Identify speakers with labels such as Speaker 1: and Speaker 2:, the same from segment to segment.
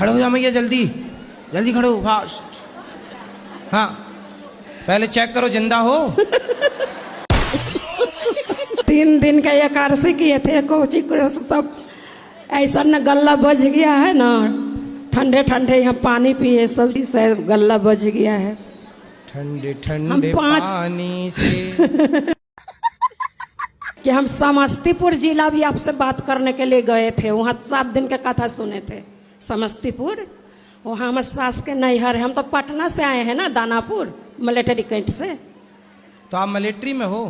Speaker 1: खड़े हो जा मैया, जल्दी जल्दी खड़े हो, फास्ट। हाँ पहले चेक करो जिंदा हो।
Speaker 2: 3 दिन का एकादशी किए थे, कोची सब ऐसा न गला बज गया है ना, ठंडे ठंडे यहाँ पानी पिए सब से गला बज गया है,
Speaker 1: ठंडे ठंडे पानी से।
Speaker 2: कि हम समस्तीपुर जिला भी आपसे बात करने के लिए गए थे, वहाँ 7 दिन का कथा सुने थे समस्तीपुर। वहाँ हमारे सास के नैहर है, हम तो पटना से आए हैं ना, दानापुर मिलिट्री कैंट से।
Speaker 1: तो आप मिलिट्री में हो?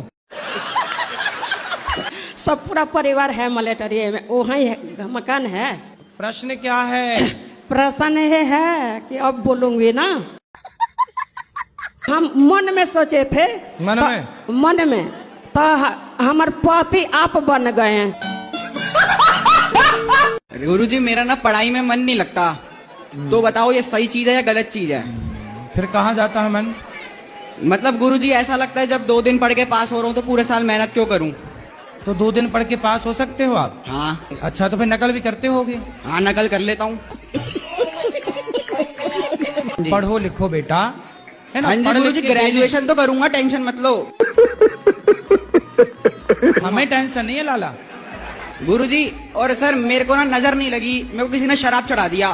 Speaker 2: सब पूरा परिवार है मिलिट्री में, वहाँ ही मकान है।
Speaker 1: प्रश्न क्या है?
Speaker 2: प्रश्न ये है कि अब बोलूंगी ना, हम मन में सोचे थे, मन में तो हमारे पति आप बन गए हैं।
Speaker 3: गुरुजी मेरा ना पढ़ाई में मन नहीं लगता, तो बताओ ये सही चीज है या गलत चीज है?
Speaker 1: फिर कहाँ जाता है मन?
Speaker 3: मतलब गुरुजी ऐसा लगता है जब 2 दिन पढ़ के पास हो रहा हूँ तो पूरे साल मेहनत क्यों करूँ?
Speaker 1: तो 2 दिन पढ़ के पास हो सकते हो आप?
Speaker 3: हाँ।
Speaker 1: अच्छा तो फिर नकल भी करते होगे?
Speaker 3: हाँ नकल कर लेता हूँ।
Speaker 1: पढ़ो लिखो बेटा, है ना?
Speaker 3: हाँ जी गुरुजी, ग्रेजुएशन तो करूंगा, टेंशन मत लो।
Speaker 1: हमें टेंशन नहीं है लाला।
Speaker 3: गुरुजी और सर मेरे को ना नजर नहीं लगी, मेरे को किसी ने शराब चढ़ा दिया,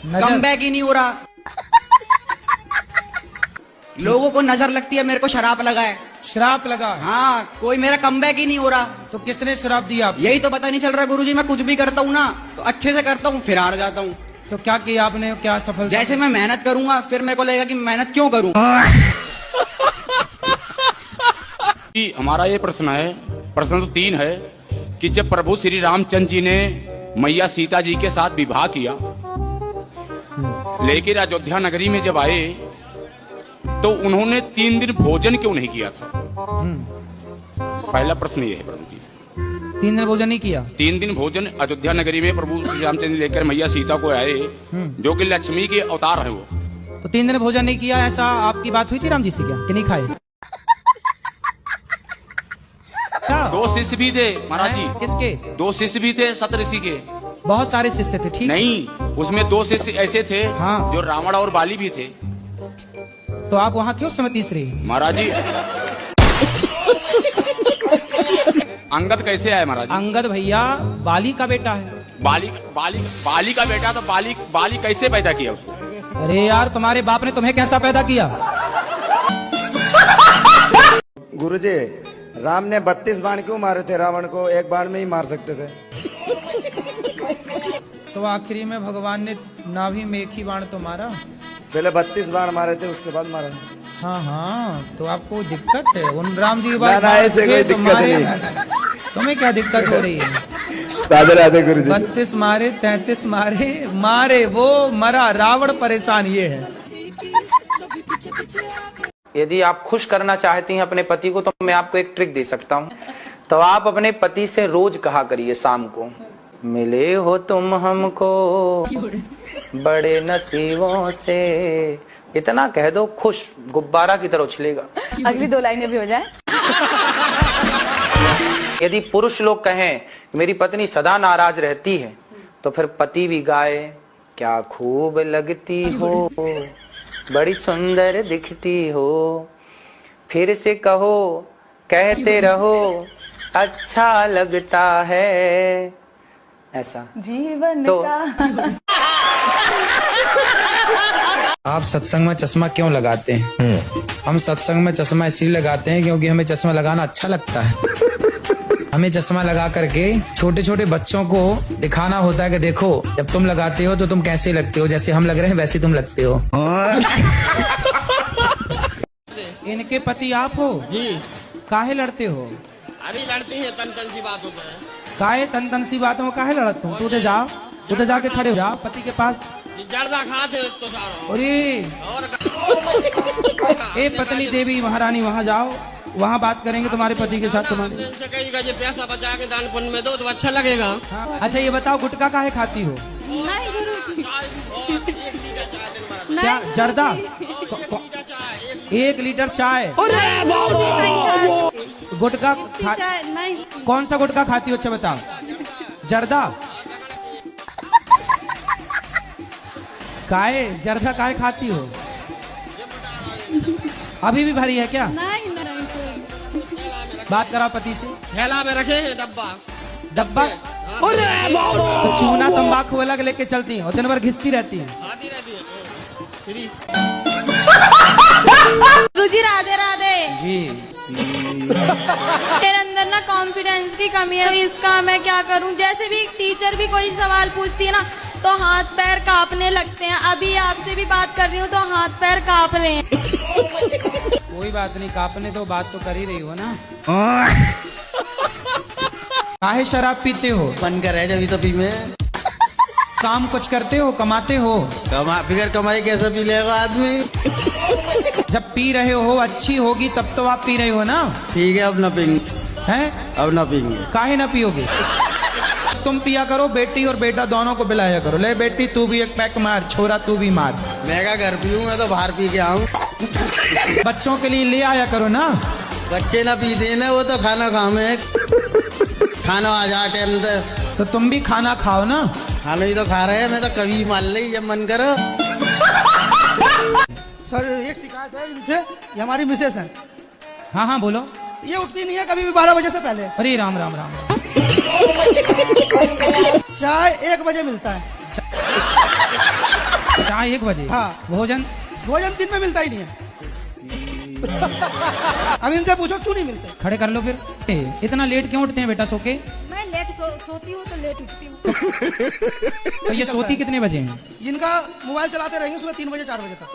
Speaker 3: कम बैक ही नहीं हो रहा। लोगों को नजर लगती है, मेरे को शराब लगा है।
Speaker 1: शराब लगा?
Speaker 3: हाँ, कोई मेरा कम बैक ही नहीं हो रहा।
Speaker 1: तो किसने शराब दिया?
Speaker 3: यही तो पता नहीं चल रहा गुरुजी, मैं कुछ भी करता हूँ ना तो अच्छे से करता हूँ, फिर हार जाता हूँ।
Speaker 1: तो क्या किया आपने, क्या सफल?
Speaker 3: जैसे मैं मेहनत करूंगा फिर मेरे को लगेगा कि मेहनत क्यों करूं।
Speaker 4: हमारा ये प्रश्न है, प्रश्न तो 3 है कि जब प्रभु श्री रामचंद्र जी ने मैया सीता जी के साथ विवाह किया, लेकिन अयोध्या नगरी में जब आए तो उन्होंने 3 दिन भोजन क्यों नहीं किया था? पहला प्रश्न ये है प्रभु जी।
Speaker 1: 3 दिन भोजन नहीं किया?
Speaker 4: 3 दिन भोजन अयोध्या नगरी में प्रभु श्री रामचंद्र लेकर मैया सीता को आए, जो कि लक्ष्मी के अवतार है वो।
Speaker 1: तो 3 दिन भोजन नहीं किया, ऐसा आपकी बात हुई थी राम जी से क्या, कि नहीं खाए?
Speaker 4: 2 शिष्य भी थे महाराज जी।
Speaker 1: किसके?
Speaker 4: 2 शिष्य भी थे सप्तऋषि के।
Speaker 1: बहुत सारे शिष्य थे, ठीक
Speaker 4: नहीं, उसमें 2 शिष्य ऐसे थे
Speaker 1: हाँ।
Speaker 4: जो रावण और बाली भी थे।
Speaker 1: तो आप वहाँ थे उस समय तीसरी?
Speaker 4: महाराज जी अंगद कैसे आए महाराज?
Speaker 1: अंगद भैया बाली का बेटा है।
Speaker 4: बाली का बेटा, तो बाली कैसे पैदा किया उसको?
Speaker 1: अरे यार तुम्हारे बाप ने तुम्हें कैसा पैदा किया?
Speaker 5: गुरुजी, राम ने 32 बाण क्यों मारे थे? रावण को 1 बाण में ही मार सकते थे।
Speaker 1: तो आखिरी में भगवान ने नाभि में 1 ही बाण तो मारा।
Speaker 5: पहले 32 बाण मारे थे, उसके बाद मारा।
Speaker 1: हाँ हाँ, तो आपको दिक्कत है उन राम जी के बाद?
Speaker 5: ऐसे कोई दिक्कत नहीं।
Speaker 1: तुम्हें क्या दिक्कत हो रही है?
Speaker 5: राधे राधे गुरुजी।
Speaker 1: 32 मारे, 33 मारे वो मरा, रावण परेशान, ये है।
Speaker 6: यदि आप खुश करना चाहती हैं अपने पति को तो मैं आपको एक ट्रिक दे सकता हूँ। तो आप अपने पति से रोज कहा करिए शाम को, मिले हो तुम हमको बड़े नसीबों से, इतना कह दो, खुश गुब्बारा की तरह उछलेगा।
Speaker 7: अगली 2 लाइनें भी हो जाए।
Speaker 6: यदि पुरुष लोग कहें मेरी पत्नी सदा नाराज रहती है, तो फिर पति भी गाए, क्या खूब लगती हो, बड़ी सुंदर दिखती हो, फिर से कहो, कहते रहो, अच्छा लगता है, ऐसा
Speaker 7: जीवन
Speaker 6: तो
Speaker 7: का।
Speaker 1: आप सत्संग में चश्मा क्यों लगाते हैं? हम सत्संग में चश्मा इसलिए लगाते हैं क्योंकि हमें चश्मा लगाना अच्छा लगता है। हमें चश्मा लगा करके छोटे छोटे बच्चों को दिखाना होता है कि देखो जब तुम लगाते हो तो तुम कैसे लगते हो, जैसे हम लग रहे हैं वैसे तुम लगते हो। इनके पति आप हो जी? काहे लड़ते हो?
Speaker 8: अरे लड़ते हैं तन सी बातों पे।
Speaker 1: काहे तन सी बातों में काहे लड़ते हो? तू जाओ, उधर जाके खड़े हो जाओ पति के पास।
Speaker 8: जर्दा खाते तो सारा।
Speaker 1: अरे ए पत्नी देवी महारानी, वहाँ जाओ, वहाँ बात करेंगे तुम्हारे पति के साथ। तुम्हारे
Speaker 8: पैसा बचा के दान पुण्य में दो तो अच्छा लगेगा।
Speaker 1: अच्छा ये बताओ गुटखा काहे खाती हो?
Speaker 7: नहीं गुरुजी।
Speaker 1: क्या जर्दा? 1 लीटर चाय? गुटखा कौन सा गुटखा खाती हो? अच्छा बताओ। जर्दा? काय जर्दा काय खाती हो? अभी भी भरी है क्या?
Speaker 7: नहीं नहीं
Speaker 1: बात करा पति से।
Speaker 8: थैला में रखे हैं डब्बा।
Speaker 1: डब्बा तो चूना तंबाकू अलग लेके चलती हैं और दिन भर घिसती रहती हैं।
Speaker 8: आती रहती है फ्री।
Speaker 7: गुरुजी राधे राधे।
Speaker 1: जी
Speaker 7: मेरे अंदर ना कॉन्फिडेंस की कमी है, इसका मैं क्या करूं? जैसे भी टीचर भी कोई सवाल पूछती है ना तो हाथ पैर कांपने लगते हैं। अभी आपसे भी बात कर रही हूँ तो हाथ पैर कांप रहे हैं।
Speaker 1: कोई बात नहीं, कापने तो बात तो कर ही रही हो ना। काहे शराब पीते हो?
Speaker 8: बन कर है जब तो पी में
Speaker 1: काम कुछ करते हो, कमाते हो?
Speaker 8: बिगर कमाई कैसे पी लेगा आदमी?
Speaker 1: जब पी रहे हो अच्छी होगी तब तो आप पी रहे हो ना।
Speaker 8: ठीक है अब ना पीएंगे।
Speaker 1: हैं?
Speaker 8: अब ना पीएंगे।
Speaker 1: काहे ना पियोगे? तुम पिया करो, बेटी और बेटा दोनों को पिलाया करो। ले बेटी तू भी एक पैक मार, छोरा तू भी मार।
Speaker 8: मैं क्या घर पीऊँ, मैं तो बाहर पी के आऊँ।
Speaker 1: बच्चों के लिए ले आया करो ना।
Speaker 8: बच्चे ना पीते ना, वो तो खाना खामे। खाना आ जा टाइम
Speaker 1: तो तुम भी खाना खाओ ना।
Speaker 8: खाना ही तो खा रहे हैं, मैं तो कभी मान ली जब मन करो।
Speaker 9: सर एक शिकायत है इनसे, ये हमारी मिसेस है,
Speaker 1: हाँ हाँ बोलो।
Speaker 9: ये उठती नहीं है कभी भी 12 बजे से पहले।
Speaker 1: अरे राम राम राम।
Speaker 9: चाय 1 बजे मिलता है।
Speaker 1: चाय 1 बजे?
Speaker 9: हाँ।
Speaker 1: भोजन?
Speaker 9: भोजन दिन में मिलता ही नहीं है। अब इनसे पूछो क्यों नहीं मिलते।
Speaker 1: खड़े कर लो फिर। इतना लेट क्यों उठते हैं बेटा सो के?
Speaker 7: मैं लेट सोती हूँ तो लेट उठती हूँ।
Speaker 1: तो ये सोती कितने बजे हैं?
Speaker 9: इनका मोबाइल चलाते रहेंगे सुबह 3 बजे 4 बजे तक।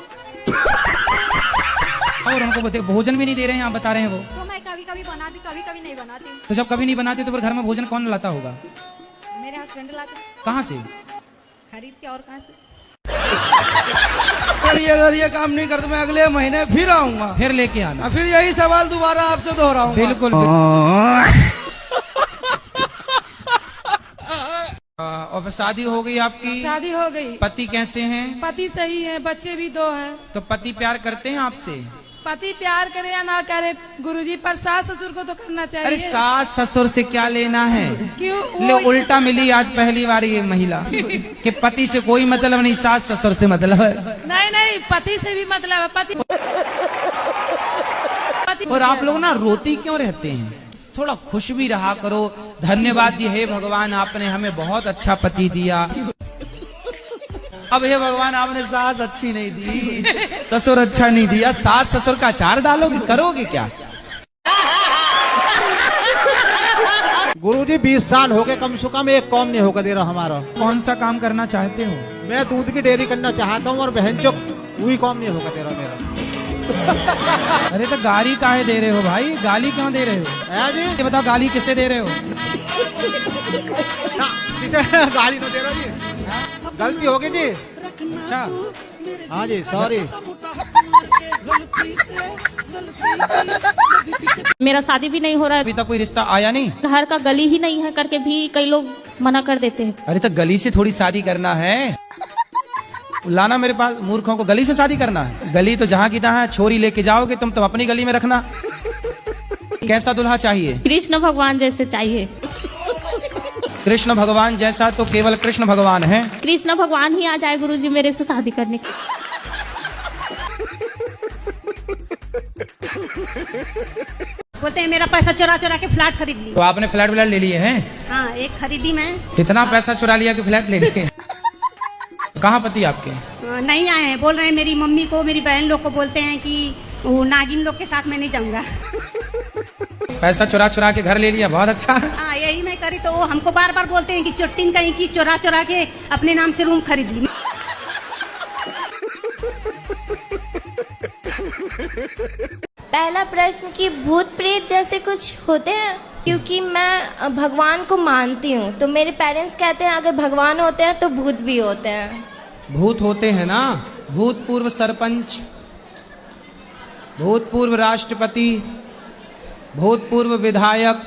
Speaker 1: और उनको भोजन भी नहीं दे रहे हैं, आप बता रहे हैं वो।
Speaker 7: तो मैं कभी कभी बनाती, कभी कभी नहीं बनाती।
Speaker 1: तो जब कभी नहीं बनाते तो फिर घर में भोजन कौन लाता होगा?
Speaker 7: मेरे हस्बैंड लाते।
Speaker 1: कहाँ से?
Speaker 7: खरीद के। और कहाँ से?
Speaker 9: अगर ये काम नहीं करते मैं अगले महीने फिर आऊंगा,
Speaker 1: फिर लेके आना।
Speaker 9: फिर यही सवाल दोबारा आपसे दोहराऊंगा।
Speaker 1: बिल्कुल। और फिर शादी हो गई आपकी?
Speaker 2: शादी हो गई।
Speaker 1: पति कैसे हैं?
Speaker 2: पति सही है, बच्चे भी 2 हैं।
Speaker 1: तो पति प्यार करते हैं आपसे?
Speaker 2: पति प्यार करे या ना करे गुरुजी, पर सास ससुर को तो करना चाहिए।
Speaker 1: अरे सास ससुर से क्या लेना है?
Speaker 2: क्यों?
Speaker 1: ले उल्टा मिली आज पहली बार ये महिला कि पति से कोई मतलब नहीं, सास ससुर से मतलब है।
Speaker 2: नहीं नहीं, पति से भी मतलब है। पति
Speaker 1: और आप लोग ना रोती क्यों रहते हैं? थोड़ा खुश भी रहा करो। धन्यवाद दी हे भगवान, आपने हमें बहुत अच्छा पति दिया। अब हे भगवान आपने सास अच्छी नहीं दी, ससुर अच्छा नहीं दिया, सास ससुर का अचार डालोगे, करोगे क्या?
Speaker 10: गुरुजी 20 साल हो गए, कम से कम एक काम नहीं होगा दे रहा हमारा।
Speaker 1: कौन सा काम करना चाहते हो?
Speaker 10: मैं दूध की डेयरी करना चाहता हूँ और बहन चो वही काम नहीं होगा दे रहा मेरा।
Speaker 1: अरे तो गाली काहे दे रहे हो भाई? गाली क्यों दे रहे हो?
Speaker 10: जी
Speaker 1: ये बताओ गाली किसे दे रहे हो?
Speaker 10: किसे गाली तो दे रहा जी, गलती हो गई जी।
Speaker 1: अच्छा
Speaker 10: हाँ जी सॉरी।
Speaker 11: मेरा शादी भी नहीं हो रहा है,
Speaker 1: अभी तक कोई रिश्ता आया नहीं।
Speaker 11: घर का गली ही नहीं है करके भी कई लोग मना कर देते हैं।
Speaker 1: अरे तो गली से थोड़ी शादी करना है, लाना मेरे पास। मूर्खों को गली से शादी करना है? गली तो जहाँ की तहाँ है, छोरी लेके जाओगे तुम तो अपनी गली में रखना। कैसा दुल्हा चाहिए?
Speaker 11: कृष्ण भगवान जैसे चाहिए।
Speaker 1: कृष्ण भगवान जैसा तो केवल कृष्ण भगवान है।
Speaker 11: कृष्ण भगवान ही आ जाए गुरुजी मेरे से शादी करने।
Speaker 2: बोलते हैं मेरा पैसा चुरा चुरा के फ्लैट खरीद ली।
Speaker 1: तो आपने फ्लैट व्लैट ले लिए हैं?
Speaker 2: हाँ, एक खरीदी मैं।
Speaker 1: कितना पैसा चुरा लिया कि फ्लैट ले लिए? कहाँ पति आपके?
Speaker 2: नहीं आए हैं, बोल रहे हैं मेरी मम्मी को, मेरी बहन लोग को बोलते हैं कि वो नागिन लोग के साथ मैं नहीं जाऊंगा।
Speaker 1: पैसा चुरा चुरा के घर ले लिया, बहुत अच्छा।
Speaker 2: हाँ, यही मैं करी तो वो हमको बार बार बोलते हैं कि चुट्टिन कहीं की चुरा चुरा के अपने नाम से रूम खरीद ली।
Speaker 7: पहला प्रश्न कि भूत प्रेत जैसे कुछ होते हैं? क्योंकि मैं भगवान को मानती हूँ तो मेरे पेरेंट्स कहते हैं अगर भगवान होते हैं तो भूत भी होते हैं।
Speaker 1: भूत होते हैं ना, भूतपूर्व सरपंच, भूतपूर्व राष्ट्रपति, भूतपूर्व विधायक,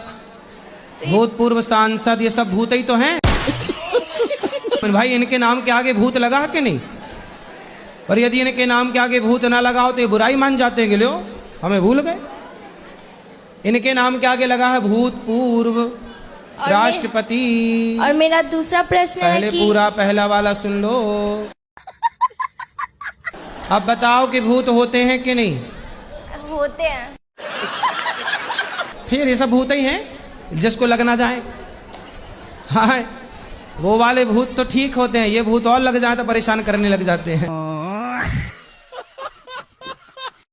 Speaker 1: भूतपूर्व सांसद, ये सब भूत ही तो हैं। भाई इनके नाम के आगे भूत लगा कि नहीं? और यदि इनके नाम के आगे भूत ना लगाओ तो ये बुराई मान जाते हैं कि लो हमें भूल गए। इनके नाम के आगे लगा है भूतपूर्व राष्ट्रपति।
Speaker 7: और मेरा दूसरा प्रश्न है
Speaker 1: पहले
Speaker 7: कि
Speaker 1: पूरा पहला वाला सुन लो। अब बताओ कि भूत होते हैं कि नहीं?
Speaker 7: होते हैं।
Speaker 1: फिर ये सब भूत ही हैं जिसको लगना जाए। हाँ, वो वाले भूत तो ठीक होते हैं, ये भूत और लग जाए तो परेशान करने लग जाते हैं।